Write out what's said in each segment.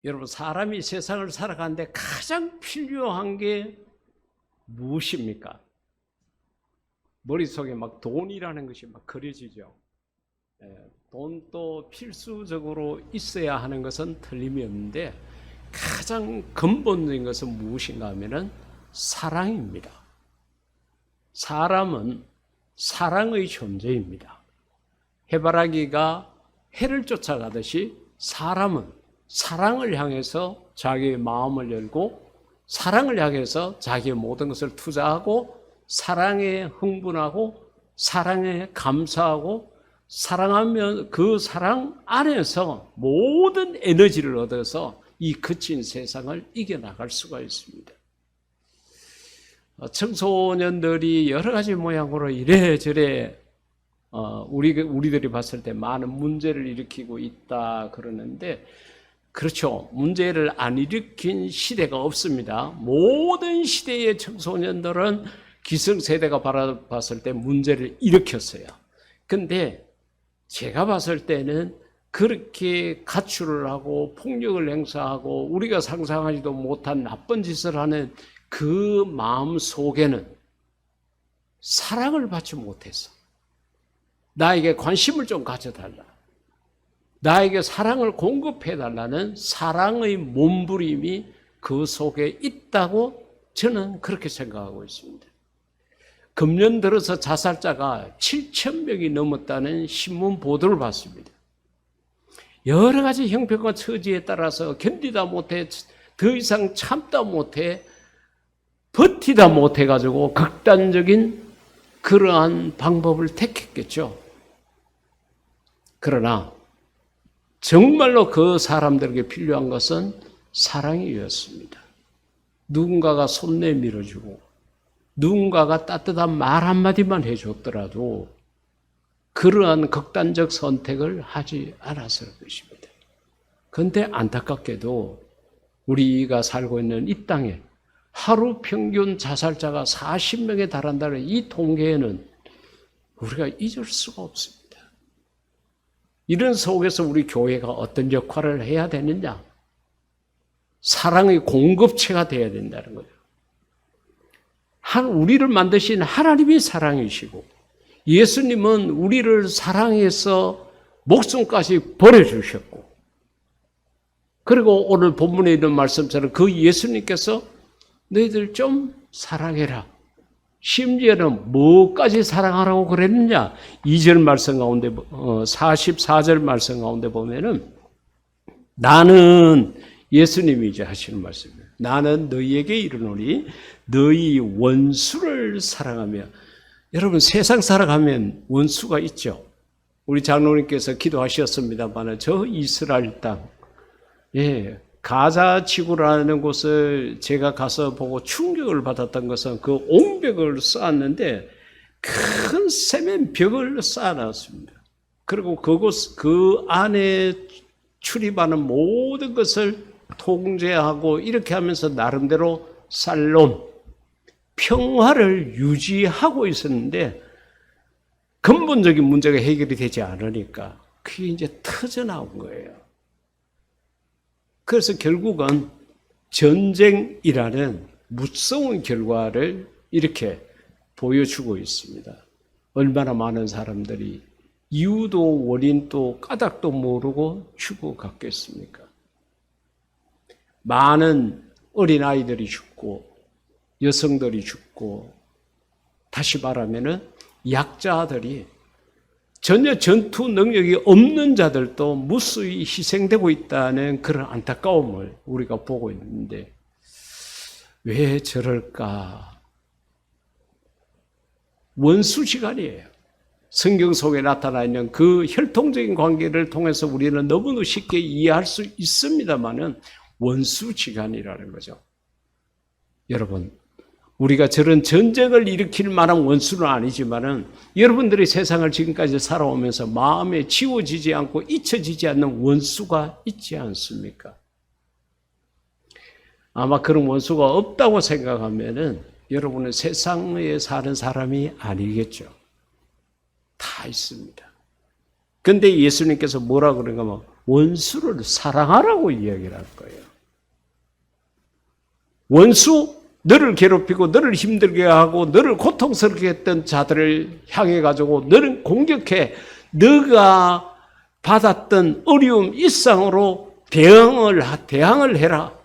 여러분, 사람이 세상을 살아가는데 가장 필요한 게 무엇입니까? 머릿속에 막 돈이라는 것이 막 그려지죠. 돈도 필수적으로 있어야 하는 것은 틀림이 없는데 가장 근본적인 것은 무엇인가 하면은 사랑입니다. 사람은 사랑의 존재입니다. 해바라기가 해를 쫓아가듯이 사람은 사랑을 향해서 자기의 마음을 열고 사랑을 향해서 자기의 모든 것을 투자하고 사랑에 흥분하고 사랑에 감사하고 사랑하면 그 사랑 안에서 모든 에너지를 얻어서 이 거친 세상을 이겨나갈 수가 있습니다. 청소년들이 여러 가지 모양으로 이래저래 우리들이 봤을 때 많은 문제를 일으키고 있다 그러는데, 그렇죠. 문제를 안 일으킨 시대가 없습니다. 모든 시대의 청소년들은 기성세대가 바라봤을 때 문제를 일으켰어요. 근데 제가 봤을 때는 그렇게 가출을 하고 폭력을 행사하고 우리가 상상하지도 못한 나쁜 짓을 하는 그 마음 속에는 사랑을 받지 못했어. 나에게 관심을 좀 가져달라. 나에게 사랑을 공급해달라는 사랑의 몸부림이 그 속에 있다고 저는 그렇게 생각하고 있습니다. 금년 들어서 자살자가 7,000명이 넘었다는 신문 보도를 봤습니다. 여러 가지 형편과 처지에 따라서 견디다 못해, 더 이상 참다 못해, 버티다 못해가지고 극단적인 그러한 방법을 택했겠죠. 그러나 정말로 그 사람들에게 필요한 것은 사랑이었습니다. 누군가가 손 내밀어주고 누군가가 따뜻한 말 한마디만 해줬더라도 그러한 극단적 선택을 하지 않았을 것입니다. 그런데 안타깝게도 우리가 살고 있는 이 땅에 하루 평균 자살자가 40명에 달한다는 이 통계에는 우리가 잊을 수가 없습니다. 이런 속에서 우리 교회가 어떤 역할을 해야 되느냐? 사랑의 공급체가 되어야 된다는 거죠. 우리를 만드신 하나님이 사랑이시고 예수님은 우리를 사랑해서 목숨까지 버려주셨고, 그리고 오늘 본문에 있는 말씀처럼 그 예수님께서 너희들 좀 사랑해라. 심지어는 뭐까지 사랑하라고 그랬느냐? 2절 말씀 가운데 44절 말씀 가운데 보면은 나는 예수님이지 하시는 말씀이에요. 나는 너희에게 이르노니 너희 원수를 사랑하며. 여러분, 세상 살아가면 원수가 있죠. 우리 장로님께서 기도하셨습니다만 저 이스라엘 땅, 가자 지구라는 곳을 제가 가서 보고 충격을 받았던 것은 그 옹벽을 쌓았는데 큰 세면 벽을 쌓아놨습니다. 그리고 그 안에 출입하는 모든 것을 통제하고 이렇게 하면서 나름대로 살롬, 평화를 유지하고 있었는데 근본적인 문제가 해결이 되지 않으니까 그게 이제 터져나온 거예요. 그래서 결국은 전쟁이라는 무서운 결과를 이렇게 보여주고 있습니다. 얼마나 많은 사람들이 이유도 원인도 까닭도 모르고 죽어갔겠습니까? 많은 어린아이들이 죽고 여성들이 죽고, 다시 말하면은 약자들이, 전혀 전투 능력이 없는 자들도 무수히 희생되고 있다는 그런 안타까움을 우리가 보고 있는데 왜 저럴까? 원수지간이에요. 성경 속에 나타나 있는 그 혈통적인 관계를 통해서 우리는 너무나 쉽게 이해할 수 있습니다만은 원수지간이라는 거죠. 여러분, 우리가 저런 전쟁을 일으킬 만한 원수는 아니지만은 여러분들이 세상을 지금까지 살아오면서 마음에 지워지지 않고 잊혀지지 않는 원수가 있지 않습니까? 아마 그런 원수가 없다고 생각하면은 여러분은 세상에 사는 사람이 아니겠죠. 다 있습니다. 근데 예수님께서 뭐라 그런가 하면 원수를 사랑하라고 이야기를 할 거예요. 원수, 너를 괴롭히고 너를 힘들게 하고 너를 고통스럽게 했던 자들을 향해 가지고 너는 공격해. 너가 받았던 어려움 일상으로 대항을 해라.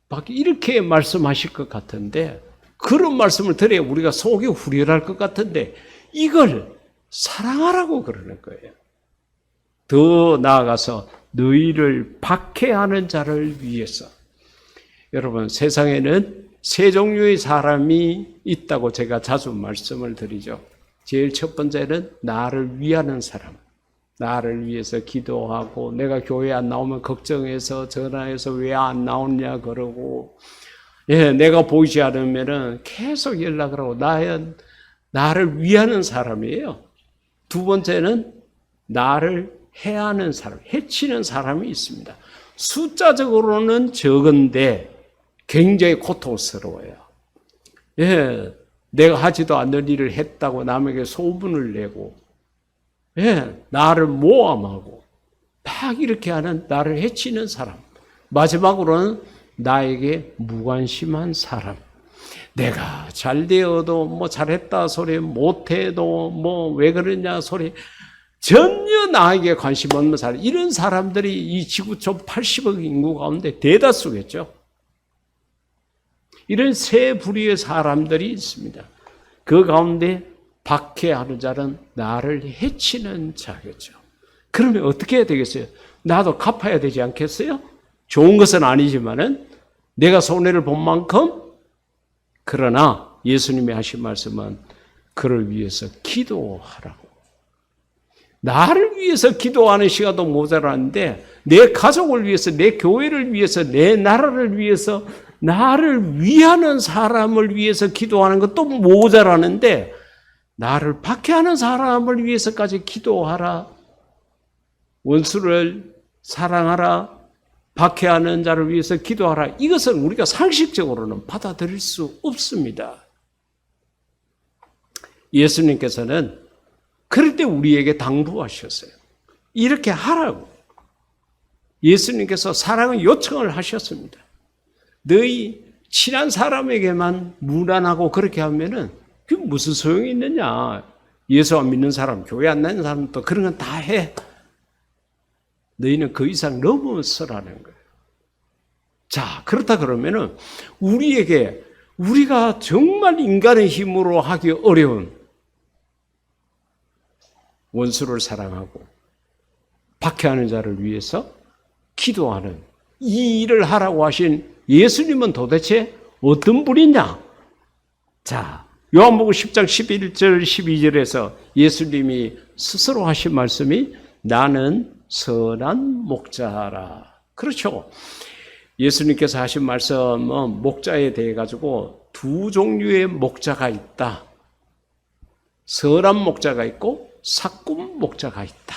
막 이렇게 말씀하실 것 같은데, 그런 말씀을 들어야 우리가 속이 후련할 것 같은데 이걸 사랑하라고 그러는 거예요. 더 나아가서 너희를 박해하는 자를 위해서. 여러분, 세상에는 세 종류의 사람이 있다고 제가 자주 말씀을 드리죠. 제일 첫 번째는 나를 위하는 사람. 나를 위해서 기도하고 내가 교회 안 나오면 걱정해서 전화해서 왜 안 나오냐 그러고, 내가 보이지 않으면은 계속 연락을 하고 나를 위하는 사람이에요. 두 번째는 나를 해하는 사람, 해치는 사람이 있습니다. 숫자적으로는 적은데 굉장히 고통스러워요. 내가 하지도 않는 일을 했다고 남에게 소문을 내고, 나를 모함하고 막 이렇게 하는 나를 해치는 사람. 마지막으로는 나에게 무관심한 사람. 내가 잘 되어도 뭐 잘했다 소리, 못해도 뭐 왜 그러냐 소리, 전혀 나에게 관심 없는 사람. 이런 사람들이 이 지구 총 80억 인구 가운데 대다수겠죠. 이런 세 부류의 사람들이 있습니다. 그 가운데 박해하는 자는 나를 해치는 자겠죠. 그러면 어떻게 해야 되겠어요? 나도 갚아야 되지 않겠어요? 좋은 것은 아니지만은 내가 손해를 본 만큼. 그러나 예수님이 하신 말씀은 그를 위해서 기도하라고. 나를 위해서 기도하는 시간도 모자라는데 내 가족을 위해서, 내 교회를 위해서, 내 나라를 위해서, 나를 위하는 사람을 위해서 기도하는 것도 모자라는데 나를 박해하는 사람을 위해서까지 기도하라. 원수를 사랑하라. 박해하는 자를 위해서 기도하라. 이것은 우리가 상식적으로는 받아들일 수 없습니다. 예수님께서는 그럴 때 우리에게 당부하셨어요. 이렇게 하라고. 예수님께서 사랑의 요청을 하셨습니다. 너희 친한 사람에게만 무난하고 그렇게 하면은 그게 무슨 소용이 있느냐. 예수 안 믿는 사람, 교회 안 다니는 사람도 그런 건 다 해. 너희는 그 이상 넘어서라는 거예요. 자, 그렇다 그러면은 우리가 정말 인간의 힘으로 하기 어려운 원수를 사랑하고 박해하는 자를 위해서 기도하는 이 일을 하라고 하신 예수님은 도대체 어떤 분이냐? 자, 요한복음 10장 11절 12절에서 예수님이 스스로 하신 말씀이 나는 선한 목자라. 그렇죠. 예수님께서 하신 말씀은 목자에 대해 가지고 두 종류의 목자가 있다. 선한 목자가 있고 삭군 목자가 있다.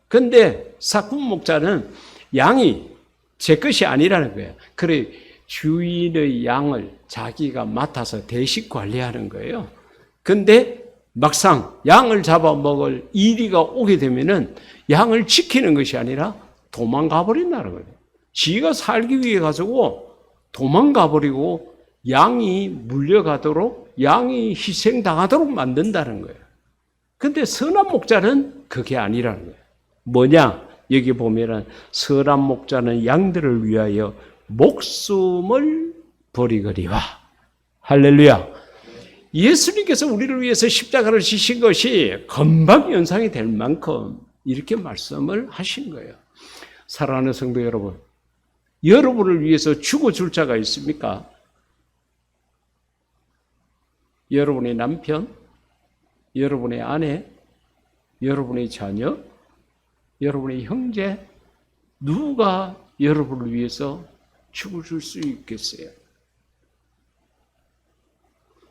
그런데 삭군 목자는 양이 제 것이 아니라는 거예요. 그래 주인의 양을 자기가 맡아서 대식 관리하는 거예요. 그런데 막상 양을 잡아먹을 이리가 오게 되면은 양을 지키는 것이 아니라 도망가 버린다는 거예요. 지가 살기 위해 가지고 도망가 버리고 양이 물려가도록, 양이 희생당하도록 만든다는 거예요. 근데 선한 목자는 그게 아니라는 거예요. 뭐냐? 여기 보면은 선한 목자는 양들을 위하여 목숨을 버리거리와. 할렐루야. 예수님께서 우리를 위해서 십자가를 지신 것이 금방 연상이 될 만큼 이렇게 말씀을 하신 거예요. 사랑하는 성도 여러분, 여러분을 위해서 죽어줄 자가 있습니까? 여러분의 남편, 여러분의 아내, 여러분의 자녀, 여러분의 형제, 누가 여러분을 위해서 죽어줄 수 있겠어요?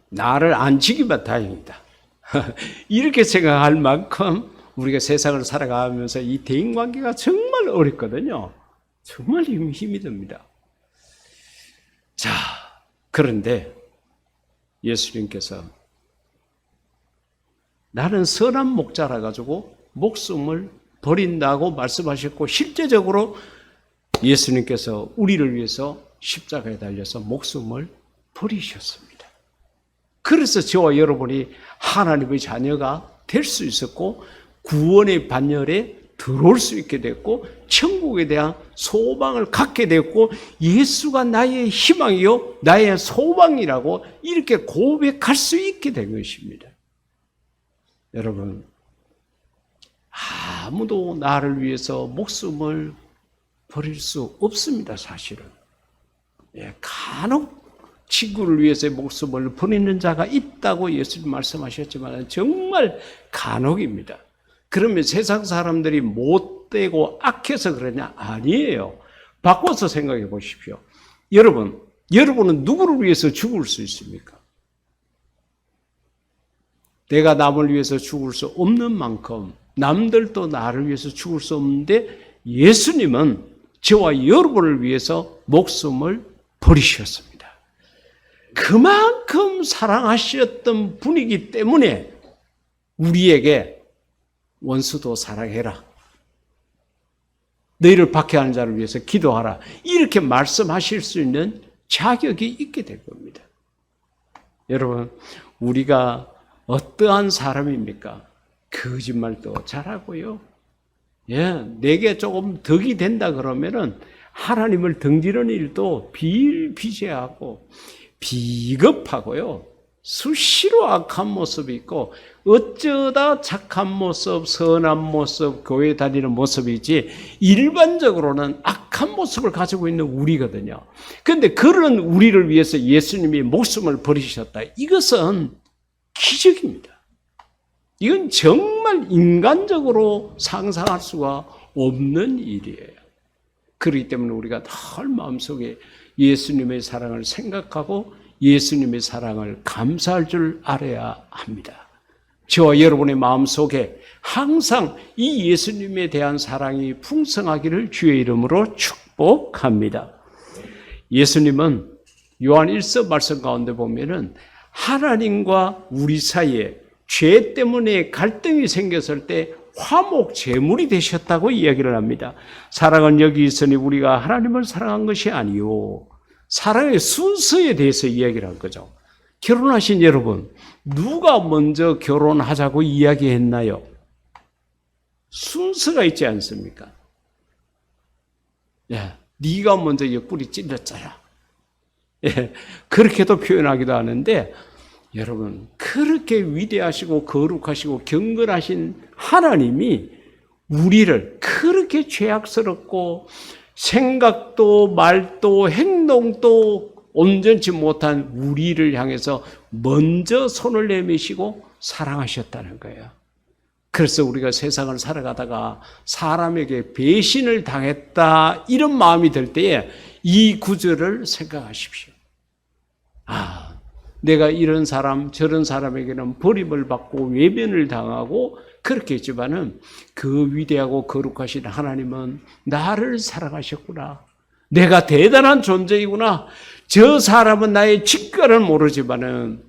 나를 안 지키면 다행이다. 이렇게 생각할 만큼 우리가 세상을 살아가면서 이 대인관계가 정말 어렵거든요. 정말 힘이 듭니다. 자, 그런데 예수님께서 나는 선한 목자라 가지고 목숨을 버린다고 말씀하셨고 실제적으로 예수님께서 우리를 위해서 십자가에 달려서 목숨을 버리셨습니다. 그래서 저와 여러분이 하나님의 자녀가 될 수 있었고 구원의 반열에 들어올 수 있게 됐고 천국에 대한 소망을 갖게 됐고 예수가 나의 희망이요 나의 소망이라고 이렇게 고백할 수 있게 된 것입니다. 여러분, 아무도 나를 위해서 목숨을 버릴 수 없습니다. 사실은 간혹 친구를 위해서 목숨을 버리는 자가 있다고 예수님 말씀하셨지만 정말 간혹입니다. 그러면 세상 사람들이 못되고 악해서 그러냐? 아니에요. 바꿔서 생각해 보십시오. 여러분은 누구를 위해서 죽을 수 있습니까? 내가 남을 위해서 죽을 수 없는 만큼 남들도 나를 위해서 죽을 수 없는데 예수님은 저와 여러분을 위해서 목숨을 버리셨습니다. 그만큼 사랑하셨던 분이기 때문에 우리에게 원수도 사랑해라. 너희를 박해하는 자를 위해서 기도하라. 이렇게 말씀하실 수 있는 자격이 있게 될 겁니다. 여러분, 우리가 어떠한 사람입니까? 거짓말도 잘하고요. 내게 조금 덕이 된다 그러면은 하나님을 등지는 일도 비일비재하고 비겁하고요. 수시로 악한 모습이 있고 어쩌다 착한 모습, 선한 모습, 교회 다니는 모습이지 일반적으로는 악한 모습을 가지고 있는 우리거든요. 그런데 그런 우리를 위해서 예수님이 목숨을 버리셨다. 이것은 기적입니다. 이건 정말 인간적으로 상상할 수가 없는 일이에요. 그렇기 때문에 우리가 늘 마음속에 예수님의 사랑을 생각하고 예수님의 사랑을 감사할 줄 알아야 합니다. 저와 여러분의 마음속에 항상 이 예수님에 대한 사랑이 풍성하기를 주의 이름으로 축복합니다. 예수님은 요한 1서 말씀 가운데 보면은 하나님과 우리 사이에 죄 때문에 갈등이 생겼을 때 화목 제물이 되셨다고 이야기를 합니다. 사랑은 여기 있으니 우리가 하나님을 사랑한 것이 아니요 사랑의 순서에 대해서 이야기를 한 거죠. 결혼하신 여러분, 누가 먼저 결혼하자고 이야기했나요? 순서가 있지 않습니까? 네가 먼저 옆구리 찔렀잖아. 그렇게도 표현하기도 하는데 여러분, 그렇게 위대하시고 거룩하시고 경건하신 하나님이 우리를 그렇게 죄악스럽고 생각도 말도 행동도 온전치 못한 우리를 향해서 먼저 손을 내미시고 사랑하셨다는 거예요. 그래서 우리가 세상을 살아가다가 사람에게 배신을 당했다 이런 마음이 들 때에 이 구절을 생각하십시오. 내가 이런 사람 저런 사람에게는 버림을 받고 외면을 당하고 그렇게 했지만은 그 위대하고 거룩하신 하나님은 나를 사랑하셨구나. 내가 대단한 존재이구나. 저 사람은 나의 직가를 모르지만은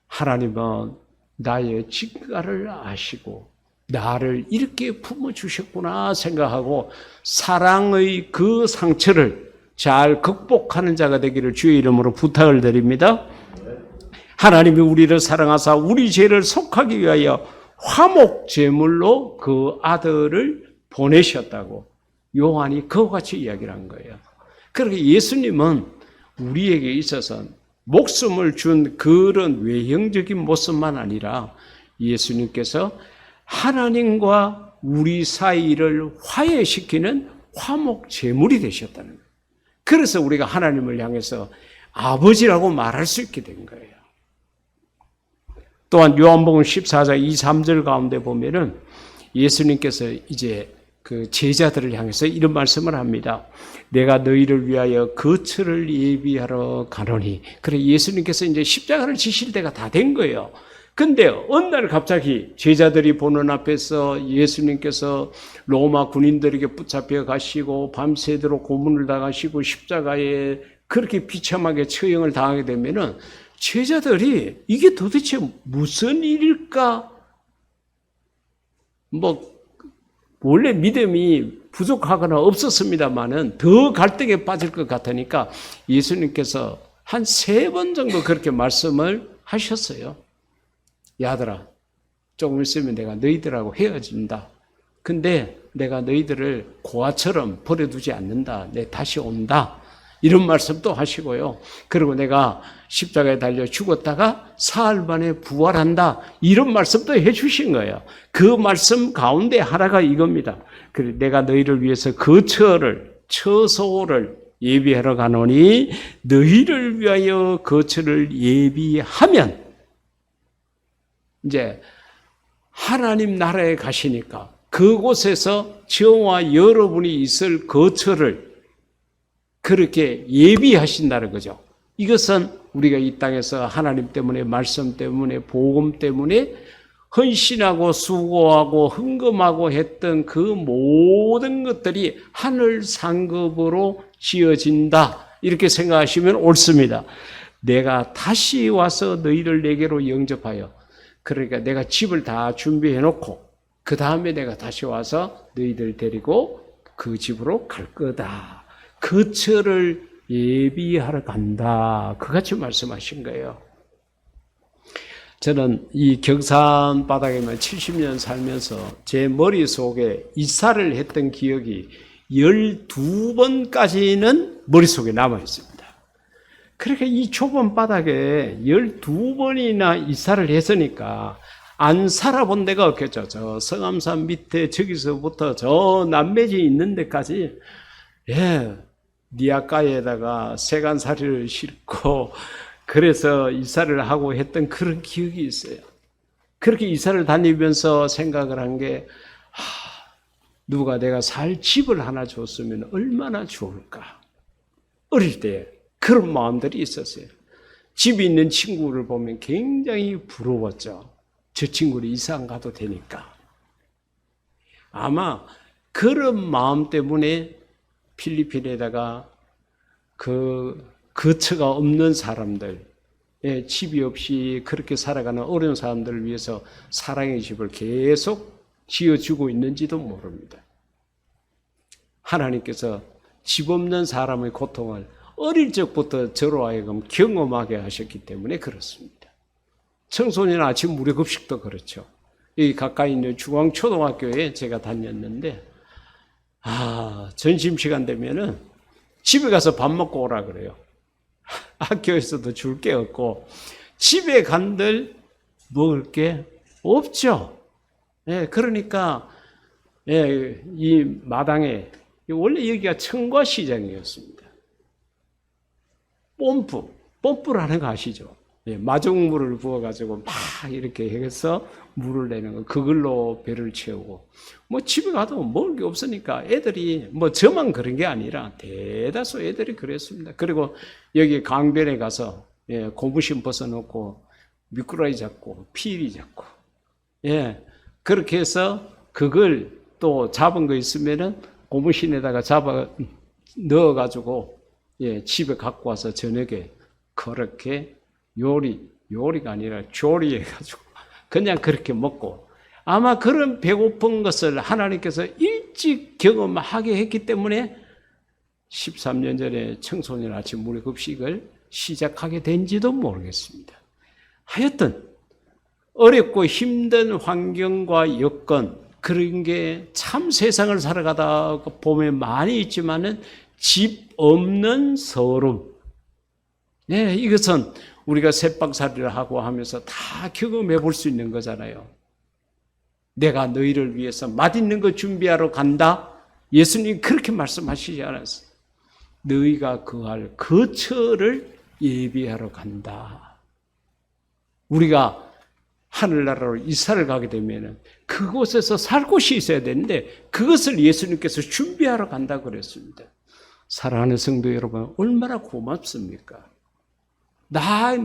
하나님은 나의 직가를 아시고 나를 이렇게 품어주셨구나 생각하고 사랑의 그 상처를 잘 극복하는 자가 되기를 주의 이름으로 부탁을 드립니다. 하나님이 우리를 사랑하사 우리 죄를 속하기 위하여 화목 제물로 그 아들을 보내셨다고 요한이 그와 같이 이야기를 한 거예요. 그렇게 예수님은 우리에게 있어서 목숨을 준 그런 외형적인 모습만 아니라 예수님께서 하나님과 우리 사이를 화해시키는 화목 제물이 되셨다는 거예요. 그래서 우리가 하나님을 향해서 아버지라고 말할 수 있게 된 거예요. 또한 요한복음 14장 2, 3절 가운데 보면은 예수님께서 이제 그 제자들을 향해서 이런 말씀을 합니다. 내가 너희를 위하여 거처를 예비하러 가노니. 그래 예수님께서 이제 십자가를 지실 때가 다 된 거예요. 근데 어느 날 갑자기 제자들이 보는 앞에서 예수님께서 로마 군인들에게 붙잡혀 가시고 밤새도록 고문을 당하시고 십자가에 그렇게 비참하게 처형을 당하게 되면은 제자들이 이게 도대체 무슨 일일까? 원래 믿음이 부족하거나 없었습니다만은 더 갈등에 빠질 것 같으니까 예수님께서 한 3번 정도 그렇게 말씀을 하셨어요. 야들아, 조금 있으면 내가 너희들하고 헤어진다. 근데 내가 너희들을 고아처럼 버려두지 않는다. 내 다시 온다. 이런 말씀도 하시고요. 그리고 내가 십자가에 달려 죽었다가 사흘 만에 부활한다. 이런 말씀도 해주신 거예요. 그 말씀 가운데 하나가 이겁니다. 그래, 내가 너희를 위해서 처소를 예비하러 가노니 너희를 위하여 거처를 예비하면, 이제 하나님 나라에 가시니까 그곳에서 저와 여러분이 있을 거처를 그렇게 예비하신다는 거죠. 이것은 우리가 이 땅에서 하나님 때문에, 말씀 때문에, 복음 때문에 헌신하고 수고하고 헌금하고 했던 그 모든 것들이 하늘 상급으로 지어진다. 이렇게 생각하시면 옳습니다. 내가 다시 와서 너희를 내게로 영접하여, 그러니까 내가 집을 다 준비해 놓고 그 다음에 내가 다시 와서 너희들 데리고 그 집으로 갈 거다. 거처를 예비하러 간다. 그같이 말씀하신 거예요. 저는 이 경산 바닥에만 70년 살면서 제 머릿속에 이사를 했던 기억이 12번까지는 머릿속에 남아 있습니다. 그러니까 이 좁은 바닥에 12번이나 이사를 했으니까 안 살아본 데가 없겠죠. 저 성암산 밑에 저기서부터 저 남매지 있는 데까지, 니아가에다가 세간살이를 싣고 그래서 이사를 하고 했던 그런 기억이 있어요. 그렇게 이사를 다니면서 생각을 한 게, 누가 내가 살 집을 하나 줬으면 얼마나 좋을까. 어릴 때 그런 마음들이 있었어요. 집이 있는 친구를 보면 굉장히 부러웠죠. 저 친구를 이사 안 가도 되니까. 아마 그런 마음 때문에 필리핀에다가 그 거처가 없는 사람들, 집이 없이 그렇게 살아가는 어려운 사람들을 위해서 사랑의 집을 계속 지어주고 있는지도 모릅니다. 하나님께서 집 없는 사람의 고통을 어릴 적부터 저로 하여금 경험하게 하셨기 때문에 그렇습니다. 청소년 아침 무료급식도 그렇죠. 여기 가까이 있는 중앙초등학교에 제가 다녔는데, 점심시간 되면은 집에 가서 밥 먹고 오라 그래요. 학교에서도 줄 게 없고, 집에 간들 먹을 게 없죠. 그러니까, 이 마당에, 원래 여기가 청과시장이었습니다. 뽐뿌라는 거 아시죠? 마중물을 부어가지고 막 이렇게 해서 물을 내는 거, 그걸로 배를 채우고, 집에 가도 먹을 게 없으니까 애들이, 저만 그런 게 아니라 대다수 애들이 그랬습니다. 그리고 여기 강변에 가서, 고무신 벗어놓고, 미꾸라지 잡고, 피리 잡고, 그렇게 해서 그걸 또 잡은 거 있으면은 고무신에다가 잡아 넣어가지고, 집에 갖고 와서 저녁에 그렇게 요리가 아니라 조리해가지고 그냥 그렇게 먹고, 아마 그런 배고픈 것을 하나님께서 일찍 경험하게 했기 때문에 13년 전에 청소년 아침 무료급식을 시작하게 된지도 모르겠습니다. 하여튼 어렵고 힘든 환경과 여건, 그런 게 참 세상을 살아가다 보면 많이 있지만은 집 없는 서름, 이것은 우리가 새방살이를 하고 하면서 다 경험해 볼 수 있는 거잖아요. 내가 너희를 위해서 맛있는 거 준비하러 간다. 예수님이 그렇게 말씀하시지 않았어요. 너희가 거할 거처를 예비하러 간다. 우리가 하늘나라로 이사를 가게 되면 그곳에서 살 곳이 있어야 되는데 그것을 예수님께서 준비하러 간다고 그랬습니다. 사랑하는 성도 여러분, 얼마나 고맙습니까?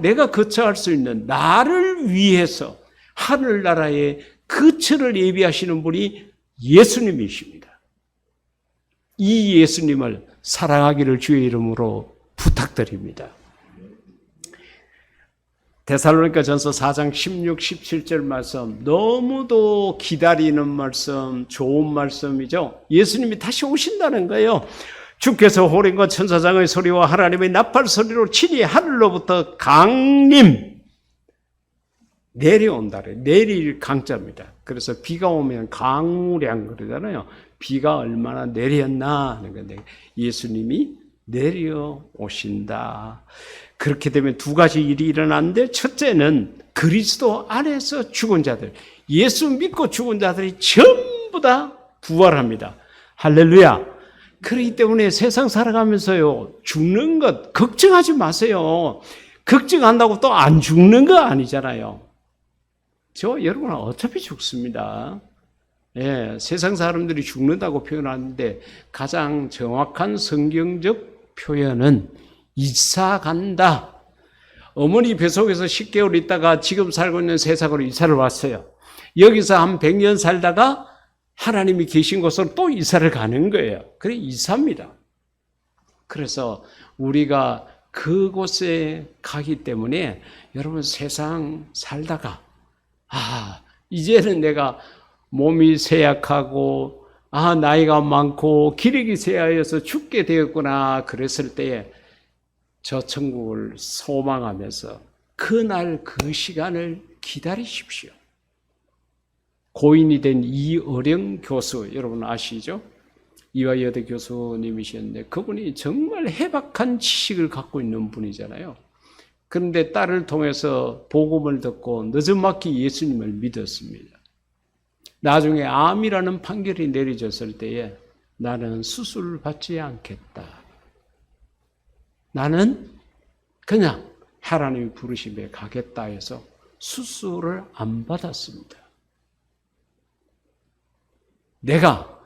내가 거처할 수 있는 나를 위해서 하늘나라에 거처를 예비하시는 분이 예수님이십니다. 이 예수님을 사랑하기를 주의 이름으로 부탁드립니다. 데살로니가전서 4장 16, 17절 말씀, 너무도 기다리는 말씀, 좋은 말씀이죠. 예수님이 다시 오신다는 거예요. 주께서 호령과 천사장의 소리와 하나님의 나팔 소리로 친히 하늘로부터 강림 내려온다래. 내릴 강자입니다. 그래서 비가 오면 강우량 그러잖아요. 비가 얼마나 내렸나 하는 건데 예수님이 내려오신다. 그렇게 되면 두 가지 일이 일어나는데, 첫째는 그리스도 안에서 죽은 자들, 예수 믿고 죽은 자들이 전부 다 부활합니다. 할렐루야. 그렇기 때문에 세상 살아가면서요, 죽는 것 걱정하지 마세요. 걱정한다고 또 안 죽는 거 아니잖아요. 여러분은 어차피 죽습니다. 예, 세상 사람들이 죽는다고 표현하는데 가장 정확한 성경적 표현은 이사 간다. 어머니 뱃속에서 10개월 있다가 지금 살고 있는 세상으로 이사를 왔어요. 여기서 한 100년 살다가 하나님이 계신 곳으로 또 이사를 가는 거예요. 그래, 이사입니다. 그래서 우리가 그곳에 가기 때문에 여러분 세상 살다가 이제는 내가 몸이 쇠약하고 나이가 많고 기력이 쇠하여서 죽게 되었구나 그랬을 때에 저 천국을 소망하면서 그날 그 시간을 기다리십시오. 고인이 된 이어령 교수, 여러분 아시죠? 이화여대 교수님이셨는데 그분이 정말 해박한 지식을 갖고 있는 분이잖아요. 그런데 딸을 통해서 복음을 듣고 늦은막히 예수님을 믿었습니다. 나중에 암이라는 판결이 내려졌을 때에 나는 수술을 받지 않겠다. 나는 그냥 하나님이 부르심에 가겠다 해서 수술을 안 받았습니다. 내가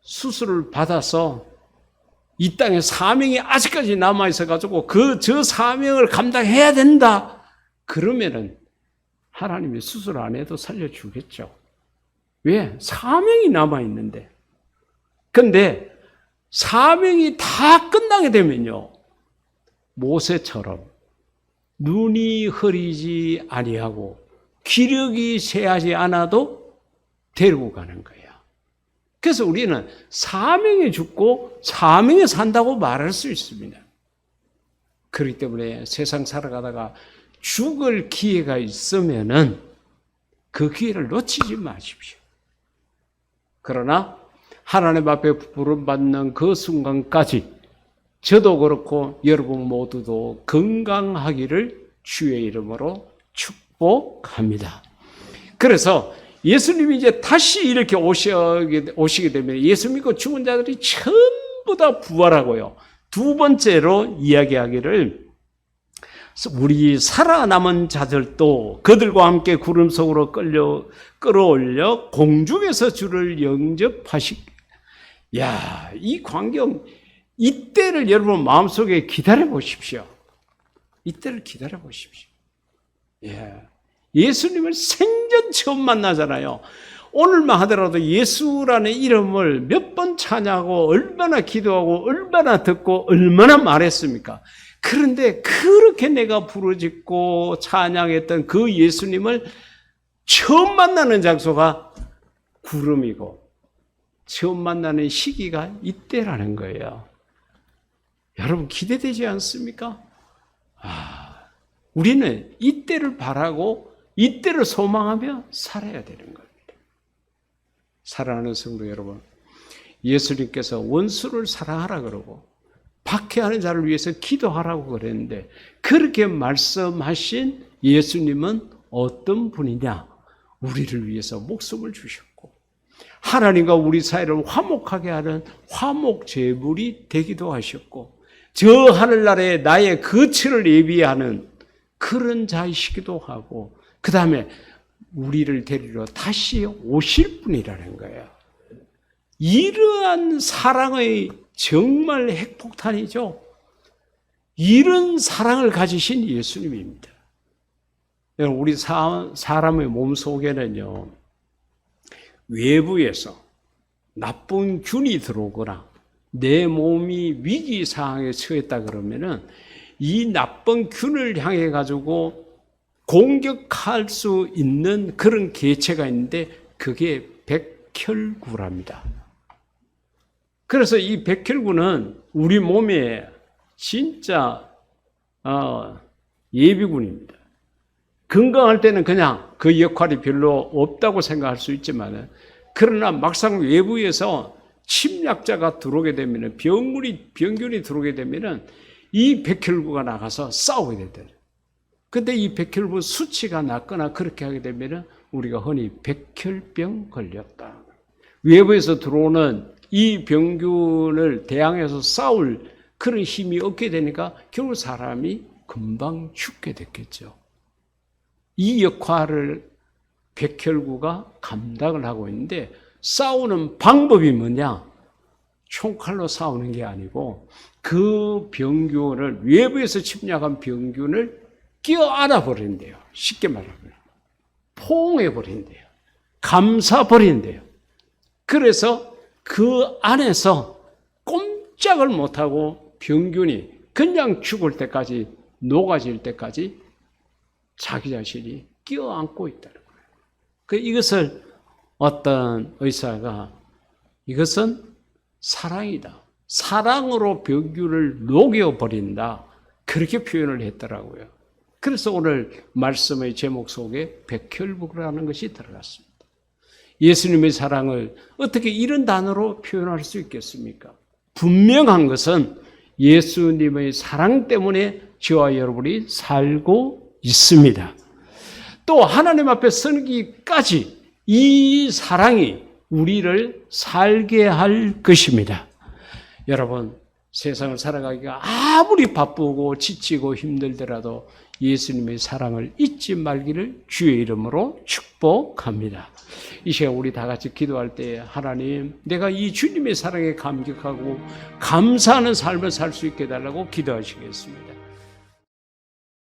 수술을 받아서 이 땅에 사명이 아직까지 남아있어가지고 저 사명을 감당해야 된다. 그러면은 하나님이 수술 안 해도 살려주겠죠. 왜? 사명이 남아있는데. 근데 사명이 다 끝나게 되면요, 모세처럼 눈이 흐리지 아니하고 기력이 쇠하지 않아도 데리고 가는 거예요. 그래서 우리는 사명에 죽고 사명에 산다고 말할 수 있습니다. 그렇기 때문에 세상 살아가다가 죽을 기회가 있으면은 그 기회를 놓치지 마십시오. 그러나 하나님 앞에 부름받는 그 순간까지 저도 그렇고 여러분 모두도 건강하기를 주의 이름으로 축복합니다. 그래서 예수님이 이제 다시 이렇게 오시게 되면 예수 믿고 죽은 자들이 전부 다 부활하고요. 두 번째로 이야기하기를 우리 살아남은 자들도 그들과 함께 구름 속으로 끌어올려 공중에서 주를 이 광경, 이때를 여러분 마음속에 기다려 보십시오. 이때를 기다려 보십시오. 예수님을 생전 처음 만나잖아요. 오늘만 하더라도 예수라는 이름을 몇 번 찬양하고 얼마나 기도하고 얼마나 듣고 얼마나 말했습니까? 그런데 그렇게 내가 부르짖고 찬양했던 그 예수님을 처음 만나는 장소가 구름이고 처음 만나는 시기가 이때라는 거예요. 여러분 기대되지 않습니까? 우리는 이때를 바라고 이때를 소망하며 살아야 되는 겁니다. 사랑하는 성도 여러분, 예수님께서 원수를 사랑하라 그러고 박해하는 자를 위해서 기도하라고 그랬는데 그렇게 말씀하신 예수님은 어떤 분이냐? 우리를 위해서 목숨을 주셨고 하나님과 우리 사이를 화목하게 하는 화목제물이 되기도 하셨고 저 하늘나라에 나의 거처를 예비하는 그런 자이시기도 하고 그 다음에 우리를 데리러 다시 오실 분이라는 거예요. 이러한 사랑의 정말 핵폭탄이죠. 이런 사랑을 가지신 예수님입니다. 우리 사람의 몸 속에는요, 외부에서 나쁜 균이 들어오거나 내 몸이 위기 상황에 처했다 그러면은 이 나쁜 균을 향해 가지고 공격할 수 있는 그런 개체가 있는데 그게 백혈구랍니다. 그래서 이 백혈구는 우리 몸에 진짜 예비군입니다. 건강할 때는 그냥 그 역할이 별로 없다고 생각할 수 있지만 그러나 막상 외부에서 침략자가 들어오게 되면 병균이 들어오게 되면 이 백혈구가 나가서 싸우게 된다. 근데 이 백혈구 수치가 낮거나 그렇게 하게 되면 우리가 흔히 백혈병 걸렸다. 외부에서 들어오는 이 병균을 대항해서 싸울 그런 힘이 없게 되니까 결국 사람이 금방 죽게 됐겠죠. 이 역할을 백혈구가 감당을 하고 있는데 싸우는 방법이 뭐냐? 총칼로 싸우는 게 아니고 그 병균을 외부에서 침략한 병균을 껴안아 버린대요. 쉽게 말하면 포옹해 버린대요. 감싸 버린대요. 그래서 그 안에서 꼼짝을 못하고 병균이 그냥 죽을 때까지 녹아질 때까지 자기 자신이 껴안고 있다는 거예요. 이것을 어떤 의사가 이것은 사랑이다. 사랑으로 병균을 녹여버린다. 그렇게 표현을 했더라고요. 그래서 오늘 말씀의 제목 속에 백혈구라는 것이 들어갔습니다. 예수님의 사랑을 어떻게 이런 단어로 표현할 수 있겠습니까? 분명한 것은 예수님의 사랑 때문에 저와 여러분이 살고 있습니다. 또 하나님 앞에 서기까지 이 사랑이 우리를 살게 할 것입니다. 여러분, 세상을 살아가기가 아무리 바쁘고 지치고 힘들더라도 예수님의 사랑을 잊지 말기를 주의 이름으로 축복합니다. 이 시간 우리 다 같이 기도할 때 하나님, 내가 이 주님의 사랑에 감격하고 감사하는 삶을 살 수 있게 해달라고 기도하시겠습니다.